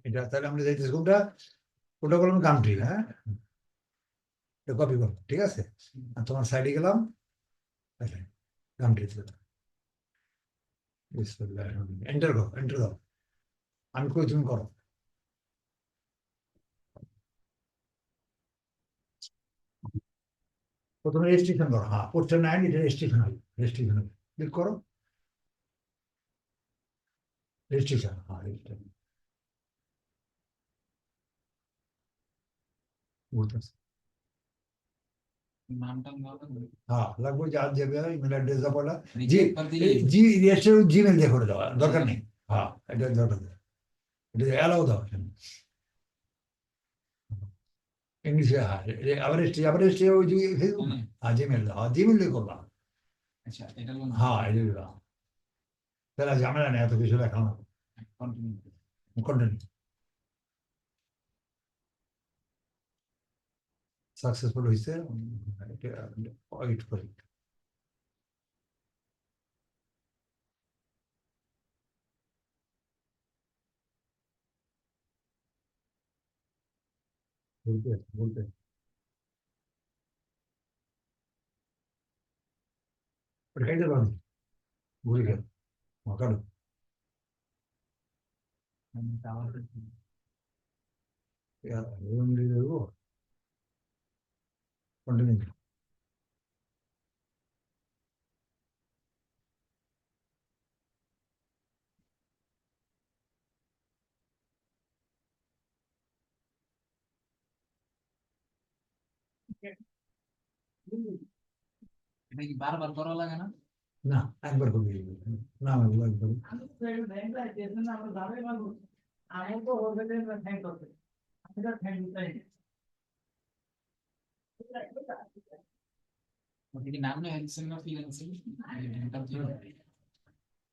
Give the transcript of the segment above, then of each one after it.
এটা তাহলে আমরা যাইতেছি কোনটা, ওটা বললাম কান্ট্রি, হ্যাঁ এটা কপি করো, ঠিক আছে। আর তোমার সাইডে গেলাম, কান্ট্রি এন্টার করো, এন্টার দাও, আমি কই তুমি করো। প্রথমে রেজিস্ট্রেশন করো, হ্যাঁ পোস্টার 9 এটা রেজিস্ট্রেশন হবে, রেজিস্ট্রেশন হবে, ক্লিক করো, রেজিস্ট্রেশন, হ্যাঁ রেজিস্ট্রেশন বলতেছে। হ্যাঁ লাগবে, যা যাবে ইমেল অ্যাড্রেস দাও বলা, জি জি রেজিস্টার জিমেল দিয়ে করে দেওয়া দরকার নেই, হ্যাঁ এটা দরকার নেই, এটা অ্যালাউ দাও ইংলিশে, হ্যাঁ আবার আবার ওই যে ফেসবুক, হ্যাঁ জিমেল দাও, হ্যাঁ জিমেল দিয়ে করবা, হ্যাঁ এটা দিবা, তাহলে ঝামেলা নেই, এত কিছু লেখা না, কন্টিনিউ, সাকসেসফুল হয়েছে, ওয়েট করি, বলতে বলতে ওটা খাইতে পারবো, ভুলে গেল, কারো দেবো, কন্টিনিউ, না একবার করবি, না একবার,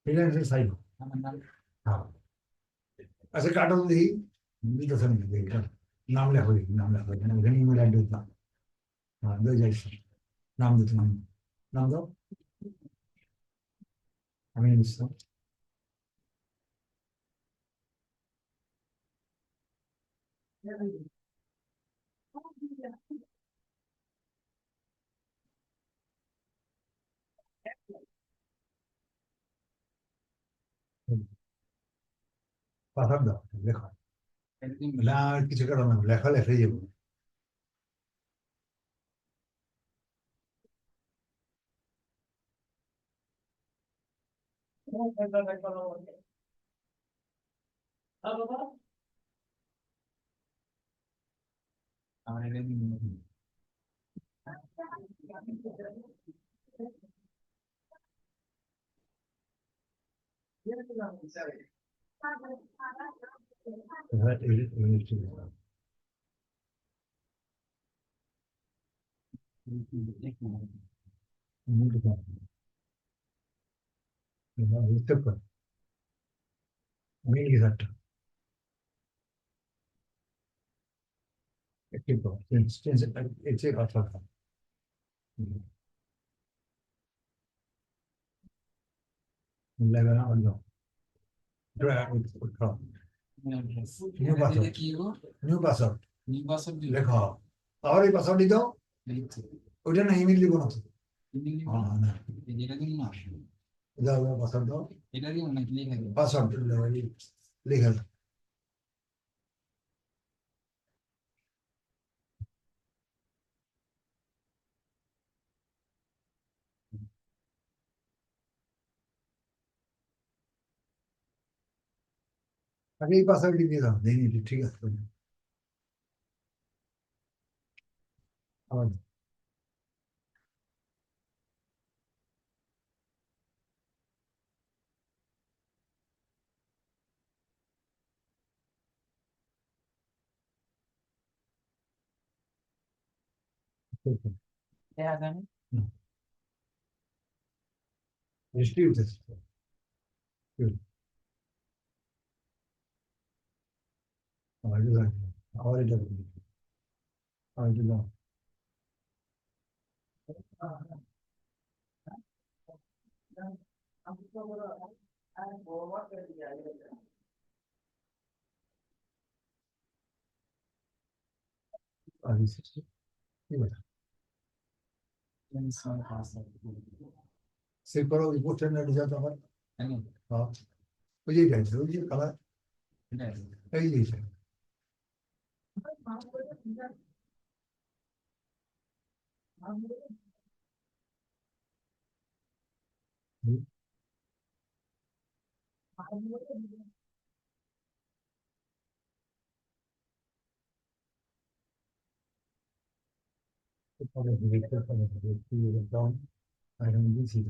ফ্রিল্যান্সের সাইড, হ্যাঁ আচ্ছা কাটো তো দেখি, দিতেছে নাকি দেখি, নাম লেখো দেখি, নাম লেখো এখানে, এখানে ইমেল অ্যাড্রেস দাও, হ্যাঁ দিয়ে যাই, নাম দিতে, নাম নাম দাও, আমি নিচ্ছি, পাথর দাও, লেখো, না আর কিছু কারণ না, লেখা লেখাই যাবো, হ্যাঁ বুঝতে পারি, মেল কিছু একটা, একটু এসে কথা, লেখা না অন্য, নিউ পাসওয়ার্ড, নিউ পাসওয়ার্ড লেখো, আবার এই পাসওয়ার্ড দাও, ওইটা না ইমেল দিব না তো, হ্যাঁ না দাও দাও পাসওয়ার্ড দাও, পাসওয়ার্ড লিখে দাও, আগে এই পাসওয়ার্ড দিয়ে দাও, দিয়ে নিবি, ঠিক আছে, আবার বৃষ্টি উঠেছে, আবার এটা লাগবে, আবার এটা লাগবে, আবার এটা দাও, সেভ করো রিপোর্ট রেজাল্ট আমার। হ্যাঁ ওই যে গেছে ওই যে কালার এই যে down. I don't use it.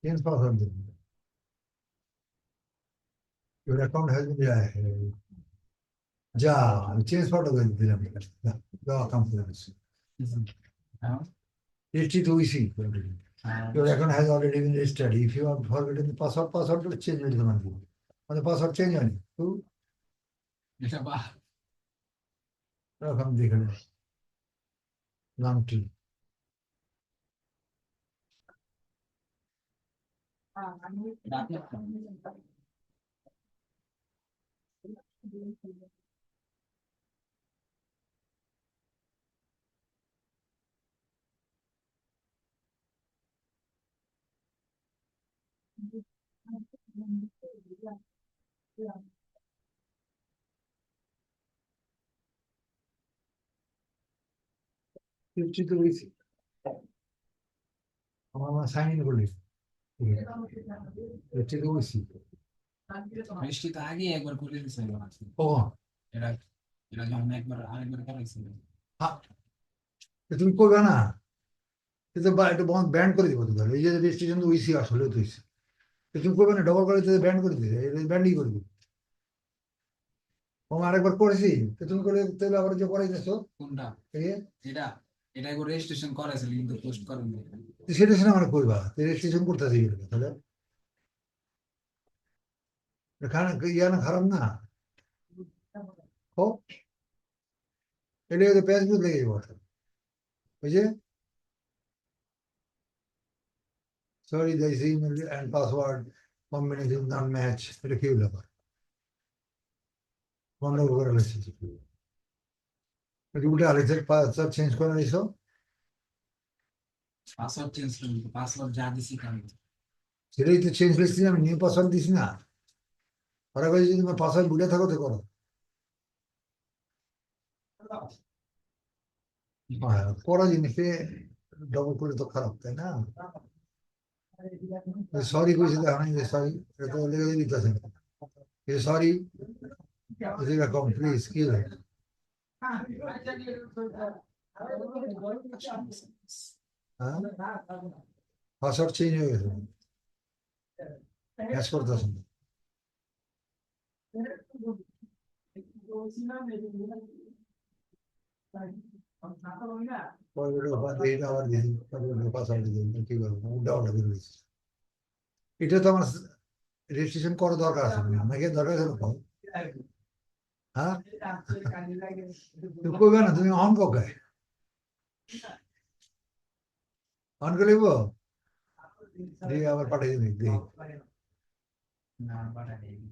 Change password. Your account has been যা আমি চেঞ্জ পাউডার করে দিলাম দেওয়া কাম করে দিচ্ছি registered OEC. Your account has already been registered. If you have forgotten the password will change it. On the password change on you. এরকম দেখে নামটি registered OEC. আমার সাইন ইন করলি registered OEC. বৃষ্টি তো আগে একবার করে দিয়েছিল ও এরা এরা যখন আরেকবার করেছিল তুমি করবে না এটা একটু ব্যান্ড করে দিব তো ধরো এই যে রেজিস্ট্রেশন তো ওইসি আসলে তো ওইসি তুমি করবে না ডবল করে ব্যান্ড করে দিবে ব্যান্ডই করে দিবে আমি আরেকবার করেছি তো তুমি করে তাহলে আবার যে করাই দিছো কোনটা এটা এটা একবার রেজিস্ট্রেশন করেছিল কিন্তু পোস্ট করেনি সেটা সে আমার করবা রেজিস্ট্রেশন করতে আসি তাহলে ইয়া না খারাপ না ও এটা ফেসবুক লেগে যাবো ওই যে sorry this email and password combination not match এটা কি হলো আবার বন্ধ করে ফেলেছি উল্টে আলেক্সার পাসওয়ার্ড চেঞ্জ করে নিছো পাসওয়ার্ড চেঞ্জ করুন পাসওয়ার্ড যা দিছি আমি সেটাই তো চেঞ্জ করছি আমি নিউ পাসওয়ার্ড দিছি না ওরা কাছে যদি তোমার পাসওয়ার্ড ভুলে থাকো তো করো করা জিনিসে ডবল করে তো খারাপ তাই না সরি কইছি দেখো না সরি এটা তো লেগে দিতেছে সরি এরকম প্লিজ কি হয় হ্যাঁ পাসওয়ার্ড চেঞ্জ হয়ে গেছে ম্যাচ করতেছে না এটা তো আমার রেজিস্ট্রেশন করার দরকার আছে আপনাকে দরকার আছে হ্যাঁ তুমি করবে না তুমি অন কোকায় অন করে দেবো দিয়ে আবার পাঠিয়ে দিবি দেখি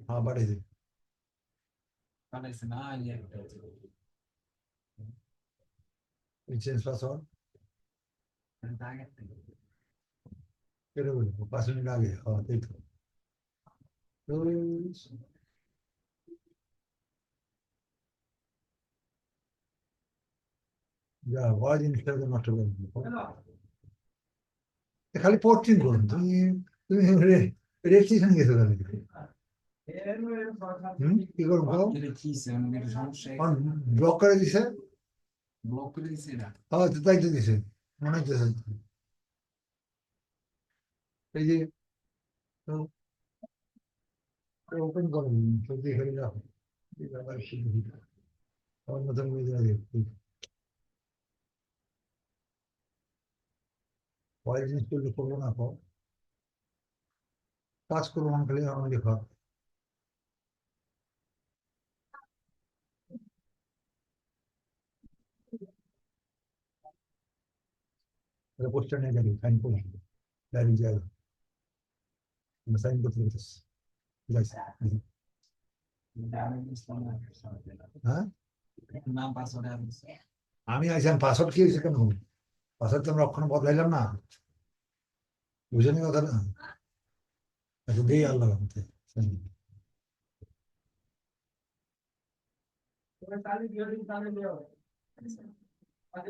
হ্যাঁ পাঠিয়ে দিবি চেঞ্জ পাসওয়ার্ড কেটে বলবো 5 মিনিট আগে হ্যাঁ তাই তো যা হওয়া জিনিসটাকে নষ্ট করে খালি পোর্টিং করুন তুমি তুমি রেজিস্ট্রেশন গেছো তাহলে কি করবো ব্লক করে দিছে ব্লক করে দিছে এটা হ্যাঁ তাই তো দিছে মনে হচ্ছে এই যে ওপেন করুন সত্যি খেলে রাখো আমার মতন ভয় জিনিস করলে করবো না কাজ করবো না খালি আমার লেখা পোস্টার নিয়ে যাবি সাইন করে ডায়েরি যাবে সাইন করতে পারছিস হ্যাঁ নাম পাসওয়ার্ড আছে। আমি আইসাম পাসওয়ার্ড কি হয়েছে কেন? পাসওয়ার্ড তো আমরা কখনো বদলাইলাম না, বুঝেনি কথা না? আচ্ছা দিই আল্লাহ রহমতে।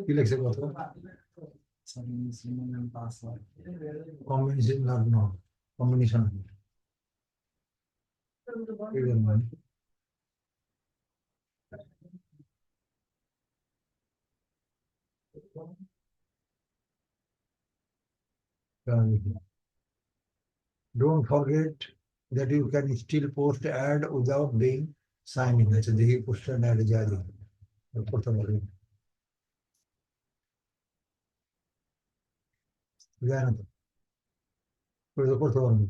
কি লিখছে কত? পাসওয়ার্ড কম্বিনেশন না, কম্বিনেশন মানে don't forget that you can still post ad without being signed in. আচ্ছা দেখি পোস্টার অ্যাড যায় করতে পারবে, যায় না তো, করতে পারবে।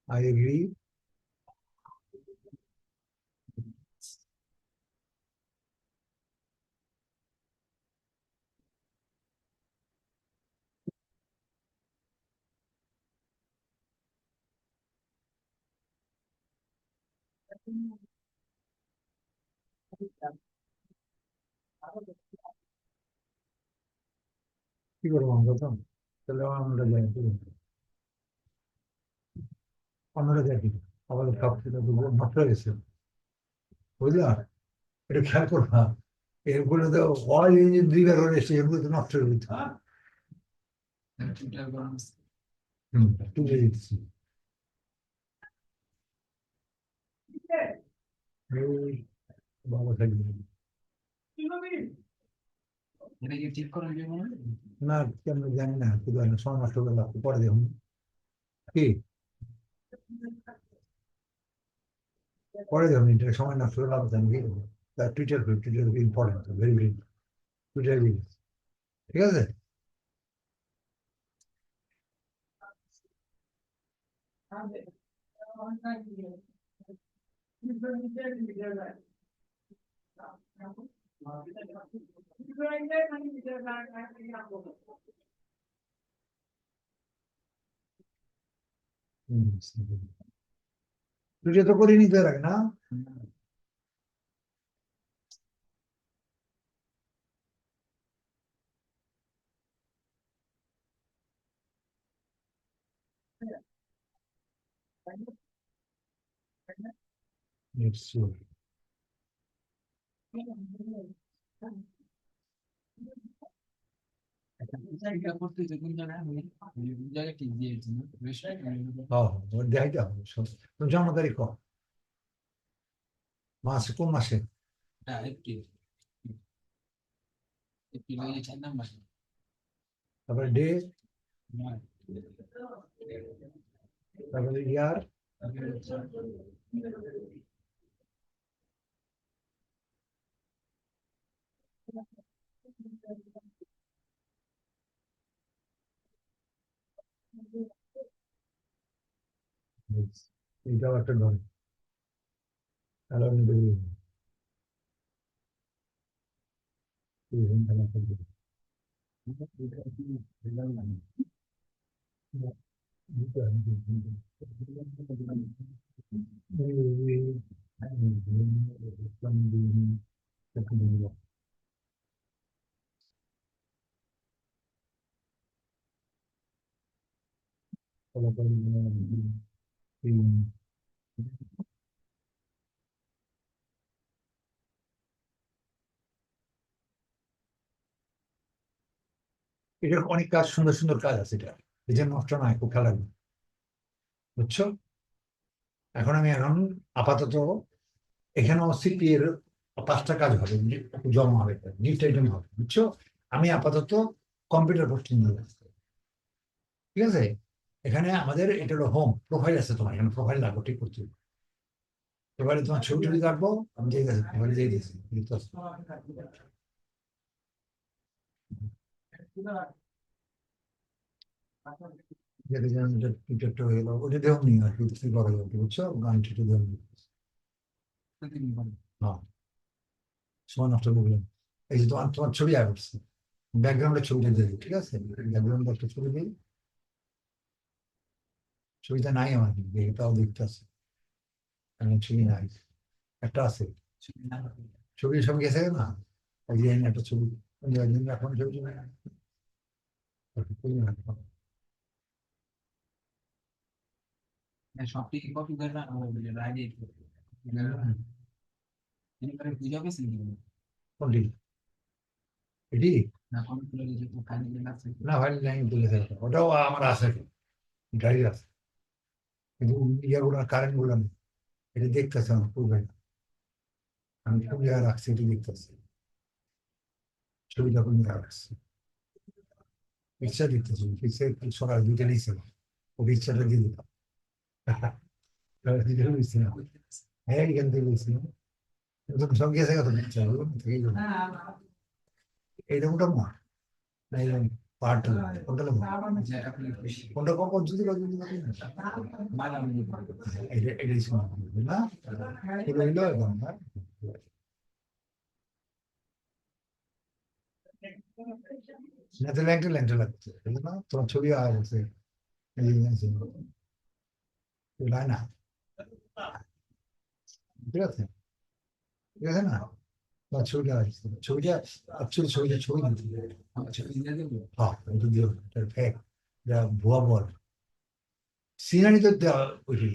I agree. কি করবো আমরা তো, তাহলে আমরা যাই, আমরা যাই কি আমাদের সব কিছু নষ্ট হয়ে গেছে, বুঝলা? এটা খেয়াল করবা, এগুলো তো অয়েল ইঞ্জিন 2 বার করে এসছে, এগুলো তো নষ্ট হয়ে যেত। টুইটার বানানো। হম, তুলে দিচ্ছি। এই বাবা থাকবে এটা কি ঠিক করেন যে মনে হয়? না, কেন জানি না, কি জানি সময় নষ্ট করে লাগতো, পরে দেখুন কি, পরে দেখুন এটা সময় নষ্ট করে লাভ জানি কি করবো। তার Twitter important, very very Twitter, ঠিক আছে। টুইটার তো করিনি তো এর আগে না? নিশ্চয়ই। এটা করতে যে কোন জায়গায় আমি কোন জায়গায় ঠিক দিয়েছি না বেশ হ্যাঁ, দেখাইতে হবে সব। তুমি জন্ম তারিখ কও। মাসে কোন মাসে? এপ্রিল। এপ্রিল এই 4 নাম্বার। তারপরে ডে, নয়। তারপরে ইয়ার, এইটাও একটা ধরে, তাহলে আমি বলি, এটা অনেক কাজ, সুন্দর সুন্দর কাজ আছে, এটা এই যে নষ্ট নয়, খুব খেলা লাগবে, বুঝছো? এখন আপাতত এখানেও সিপি এর 5টা কাজ হবে, জমা হবে, গিফট আইটেম হবে, বুঝছো? আমি আপাতত কম্পিউটার পোস্টিং নিয়ে যাচ্ছি, ঠিক আছে। এখানে আমাদের এটা হলো হোম প্রোফাইল আছে, তোমার এখানে প্রোফাইল লাগবে ঠিক করতে, প্রোফাইলে তোমার ছবি টবি রাখবো, আমি দিয়ে গেছি প্রোফাইলে দিয়ে দিয়েছি, বুঝতে পারছো? যেতে যেন টিকিটটা হয়ে গেল, ওটা দেও নি আর কি, কি করা যাবে, বুঝছো? গান টিটে দেও নি, হ্যাঁ, সময় নষ্ট করলাম। এই যে তোমার তোমার ছবি আসছে, ব্যাকগ্রাউন্ডের ছবিটা দিয়ে দিই, ঠিক আছে, ব্যাকগ্রাউন্ডে একটা ছবি দিই, ছবিটা নাই আমার কিন্তু, এটাও দেখতে আছে। ছবি নাই, একটা আছে ছবি সব গেছে না, ওই যে একটা ছবি এখন ছবি সব থেকে কপি করে না আগে বুঝা পেয়েছেন কোনটি এটি না কপি করে যে ফাইনাল আছে না ভাই নাই বলে দেবে, ওটাও আমার আছে, গাড়ি আছে, কিন্তু ইয়েগুলো কারেন্ট গুলো নেই, এটা দেখতেছে আমার পূর্বে, আমি কোন জায়গায় রাখছি এটি দেখতেছি, ছবিটা কোন জায়গায় রাখছি, পিকচার দেখতেছি, পিকচার সরাই দুইটা নিয়েছিল, ও পিকচারটা দিয়ে দিতাম, দুইটা নিয়েছিলাম, হ্যাঁ এখান থেকে নিয়েছিলাম, সব গেছে কত পিকচার এইরকম না, এইরকম পার্ট কোনটা নেবো, কোনটা কখন যদি এটাই শোনা না, পুরো হইলো এবং না ল্যাংটা ল্যাংটা লাগছে, না তোমার ছবি আছে না, ঠিক আছে, ঠিক আছে না, তোমার ছবিটা আছে, ছবিটা অ্যাকচুয়ালি ছবি দিতে, হ্যাঁ এটা দিও, এটা ফেক, এটা ভুয়া বল, সিনারি তো দেওয়া ওইটি,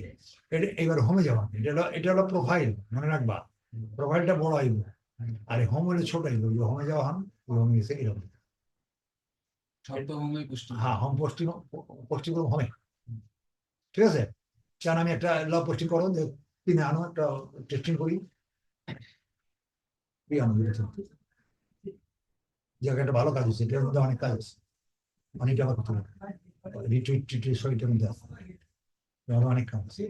এটা এবার হোমে যাওয়া, এটা হলো প্রোফাইল, মনে রাখবা, প্রোফাইলটা বড় আইব, আর হোম হলে ছোট আইব, হোমে যাওয়া হন হোমে গেছে এরকম, হ্যাঁ হোম পোস্টিং, পোস্টিং করবো হোমে, ঠিক আছে, চান আমি একটা লব পোস্টিং করো যে কিনে আনো, একটা টেস্টিং করি, কি আনো জায়গাটা ভালো কাজ হচ্ছে, এটার মধ্যে অনেক কাজ আছে, অনেকে আমার কথা রিটুইট টিটুইট সব এটার মধ্যে আছে, আরো অনেক কাজ আছে,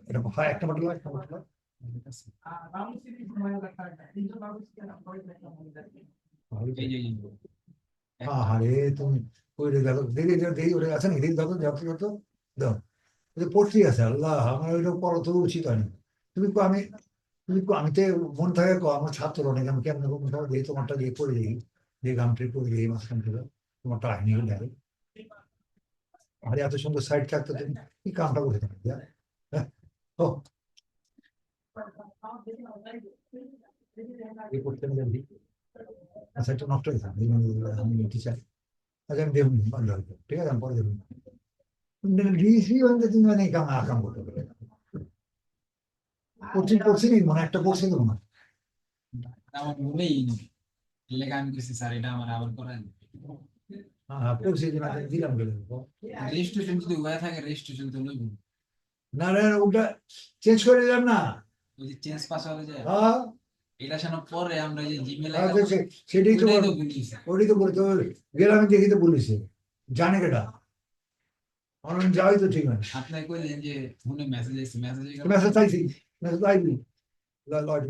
এটা হয় একটা মডেল, একটা মডেল হ্যাঁ হ্যাঁ রে তুমি ওই রে দেখো দেখি দেখি ওটা আছে না, দেখি দেখো যত যত দাও, পড়তেই আছে, আল্লাহ আমার ওইটা পড়া তো উচিত হয়নি, তুমি কো আমি, তুমি কো আমি তো মন থাকে কো আমার ছাত্র অনেক, আমি কেমন দেখি তোমারটা দিয়ে পড়ে দেখি, দিয়ে গামটি পড়ে দেখি মাঝখান থেকে তোমারটা আইনি দেখো, আরে এত সুন্দর সাইড থাকতে তুমি কি কামটা করে থাকবে, হ্যাঁ ও এই করতে আমি আচ্ছা একটু নষ্ট হয়ে থাকে, আমি টিচার, আচ্ছা আমি দেখুন ভালো হবে, ঠিক আছে আমি পরে দেখুন, ডিসি হয়ে তুমি মানে কাম আকাম করতে পারবে, কোচিং করছি নি মানে একটা কোর্সই দেবো না, আমার মনেই নেই লেখা আমি করছি স্যার এটা আমার আবার করেন হ্যাঁ কোর্সই দিলাম গেলে, রেজিস্ট্রেশন যদি হয়ে থাকে রেজিস্ট্রেশন তো লইব না না ওটা চেঞ্জ করে দিলাম না, ওই যে চেঞ্জ পাসওয়ার্ড যায় হ্যাঁ এটা শোনার পরে আমরা যে জিমেইল আচ্ছা, অ্যাকাউন্ট সেটাই তো ওইটাই তো ভুলিয়েছি ওটাই তো বলতে গেলাম, আমি দেখি তো বলিছে জানে কেটা, অনলাইন যাওয়াই তো ঠিক আছে, আপনার কইলেন যে ফোনে মেসেজ আসছে মেসেজ গেল মেসেজ চাইছি, মেসেজ আইবি লয়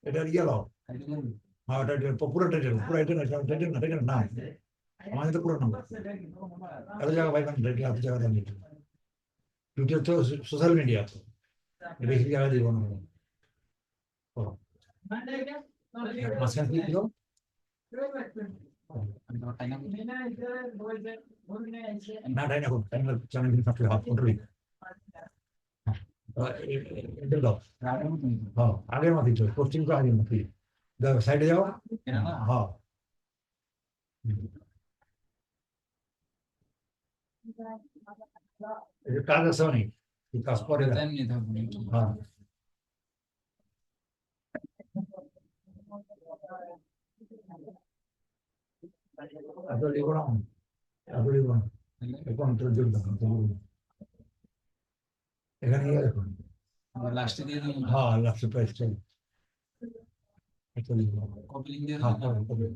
এটা ইয়ে লাও, হ্যাঁ এটা পুরো টাইটেল, পুরো এটা না টাইটেল না, টাইটেল না আমাদের তো পুরো নাম, এত জায়গা পাইবেন টাইটেল, এত জায়গা দেন, টুইটার তো সোশ্যাল মিডিয়া তো বেশি জায়গা দিব না, মাঝখানে কি দিল, না তাই না টাইম চ্যানেল দিন থাকলে হাফ কন্ট্রোল, এটা দাও, হ্যাঁ আগের মতই চল, কোশ্চিন তো আগের মতই, সাইডে যাও, হ্যাঁ কাজ আছে অনেক, কাজ করে হ্যাঁ এত লিখো না, এত লিখো না, এখন তোর জন্য এখানে গিয়ে দেখুন, লাস্টে দিয়ে দেবো হ্যাঁ লাস্ট প্রাইসটা এত লিখো, কপি লিংক দিয়ে হ্যাঁ দেবো কবে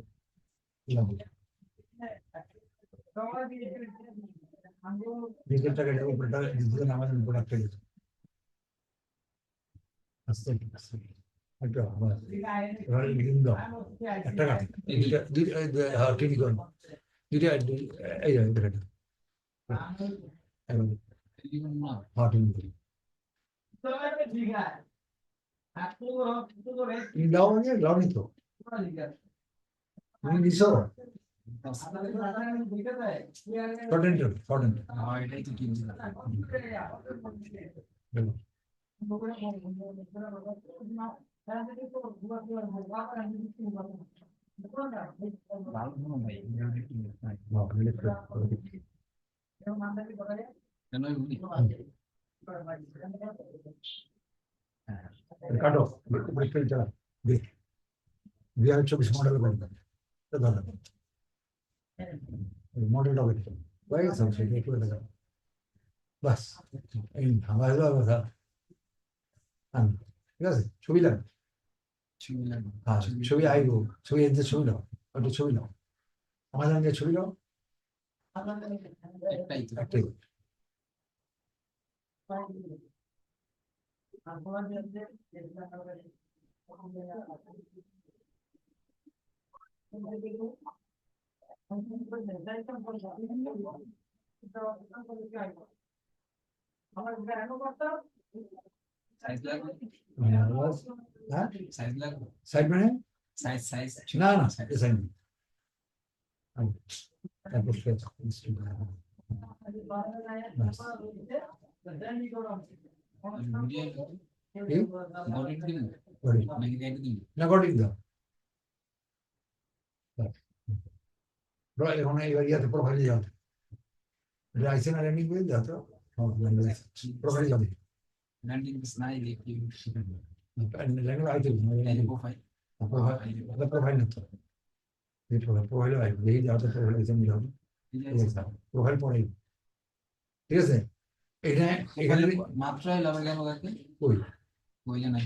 নিজের টাকাটা উপরটা নিজের আমাদের উপর একটা লিখো, আস্তে আস্তে একটা আমার এবার লিখিং দাও, একটা কাজ দুইটা দুইটা হ্যাঁ ঠিক করুন, দুইটা এই যে এটা হ্যাঁ ঠিক তুমি দাও মানে দাও নি তো, তুমি দিছো শর্ট এন্টার এটাই তো কি ভালো মনে হয় কেন বলি কাটো পরীক্ষা দিতে 2024 মডেল করবেন মডেলটা বেরোবে হয়ে গেছে সেটা করে দেবেন বাস এই আমার কথা ঠিক আছে ছবি লাগবে ছবি লাগবে হ্যাঁ ছবি আইব ছবি এনতে ছবি নাও ওটা ছবি নাও আমাদের যে ছবি নাও একটাই তো একটাই সাইজ লাগবে হ্যাঁ সাইজ লাগবে সাইড মানে সাইজ সাইজ না না সাইড তারপর বডি দিন নাকি গাইড দিন না গঠিত দাও এখন এবার ইয়াতে প্রোফাইলে যাও আইসেন আর এমনি করে দাও তো প্রোফাইলে যাবে ল্যান্ডিং স্নাই দেখি লেখা আইতে প্রোফাইল প্রোফাইল না তো প্রোফাইলে আইবে দেখি যাও তো প্রোফাইলে আইসেন যাও প্রোফাইল পরে ঠিক আছে এটা এখানে মাত্র লাভ গেল কাকে ওই ওই জানা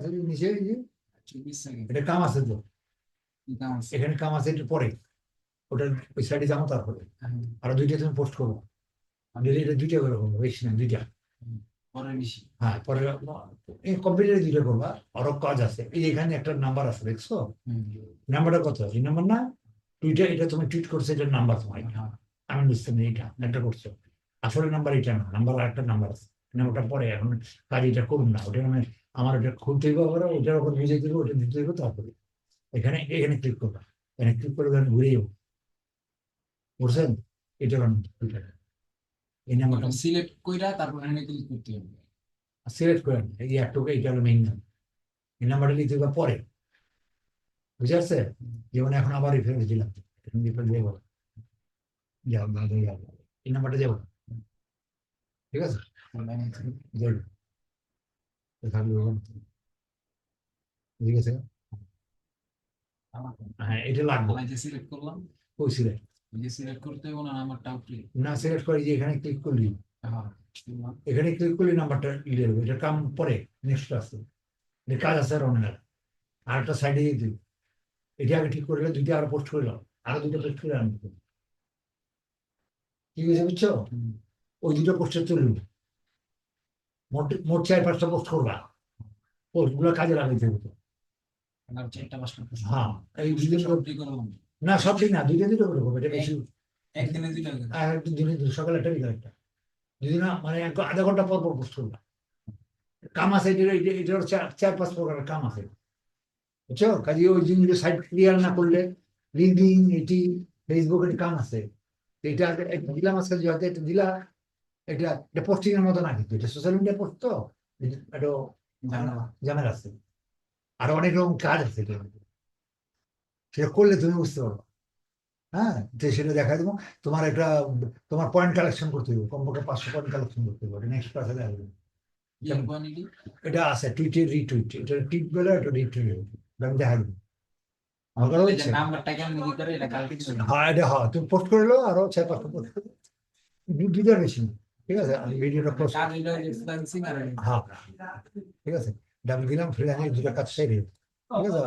তো নিচে 24 সেকেন্ড এটা কাম আছে তো কাম আছে এখানে কাম আছে একটু পরে ওটা ওই সাইডে যাবো তারপরে আরো দুইটা তুমি পোস্ট করবো আমি এটা দুইটা করে করবো বেশি না দুইটা পরে বেশি হ্যাঁ পরে এই কম্পিউটারে দুইটা করবা আরো কাজ আছে এই এখানে একটা নাম্বার আছে দেখছো নাম্বারটা কত এই নাম্বার না টুইটার এটা তুমি টুইট করছো এটার নাম্বার তোমার আমি বুঝতে নেই এটা একটা করছো আসলে নাম্বার এটা না নাম্বার আর একটা নাম্বার আছে ওটা পরে এখন কাজ এটা করুন না ওটা মানে আমার ওটা খুলতে হবে আবার ওটার ওপর বুঝে দেবো ওটা দিতে দেবো তারপরে এখানে এখানে ক্লিক করবা এখানে ক্লিক করে ঘুরে যাবো বুঝছেন এটা এই নাম্বারটা সিলেক্ট কইরা তারপর এখানে ক্লিক করতে হবে সিলেক্ট করেন এই একটু এইটা হলো মেইন নাম এই নাম্বারটা নিতে হবে পরে বুঝে আসছে যেমন এখন আবার রিফারেন্স দিলাম রিফারেন্স দেবো যাও এই নাম্বারটা যাবো ঠিক আছে ঠিক আছে হ্যাঁ এটা লাগবে যে সিলেক্ট করলাম ওই সিলেক্ট যে সিলেক্ট করতে হবে না নাম্বারটা ক্লিক না সিলেক্ট করে যে এখানে ক্লিক করলি হ্যাঁ এখানে ক্লিক করলে নাম্বারটা লিখে দেবো এটা কাম পরে নেক্সট আসছে এটা কাজ আছে আর অনেক আর একটা সাইডে দিয়ে দিবি এটা আগে ঠিক করলে দুইটা আরো পোস্ট করে দাও আরো দুইটা পোস্ট করে আনবো কি হয়েছে বুঝছো ওই দুটো পোস্টে চলবে মোট মোট 4-5টা পোস্ট করবা পোস্ট গুলো কাজে লাগাইতে হবে হ্যাঁ এই না সব দিন না দুইটা দুটো করে করবে এটা বেশি একদিনে দুইটা দিনে সকালে একটা বিকাল একটা দুদিন মানে আধা ঘন্টা পর পর পোস্ট করবা কাম আছে এটার 4-5 প্রকারের কাম আছে বুঝছো কাজে ওই জিনিসগুলো সাইট ক্লিয়ার না করলে লিঙ্কডিন এটি ফেসবুক এর কাম আছে এটা দিলাম আজকে হয়তো এটা দিলা এটা পোস্টিং এর মতো না কিন্তু এটা সোশ্যাল মিডিয়া পোস্ট তো এটা ঝামেলা আছে আর অনেক রকম কাজ আছে সেটা করলে তুমি বুঝতে পারবো হ্যাঁ সেটা দেখা দেবো তোমার একটা তোমার পয়েন্ট কালেকশন করতে হবে কমপক্ষে 500 পয়েন্ট কালেকশন করতে হবে নেক্সট ক্লাসে আসবে এটা আছে টুইটে রিটুইট এটা টিপ বলে এটা রিটুইট আমি দেখা দেবো হ্যাঁ এটা হ্যাঁ তুমি পোস্ট করে লো আরো 4-5টা পোস্ট করে দুইটার বেশি ঠিক আছে আমি ভিডিওটা পোস্ট হ্যাঁ ঠিক আছে আমি দিলাম ফ্রিল্যান্সিং দুটো কাজ সেরে ঠিক আছে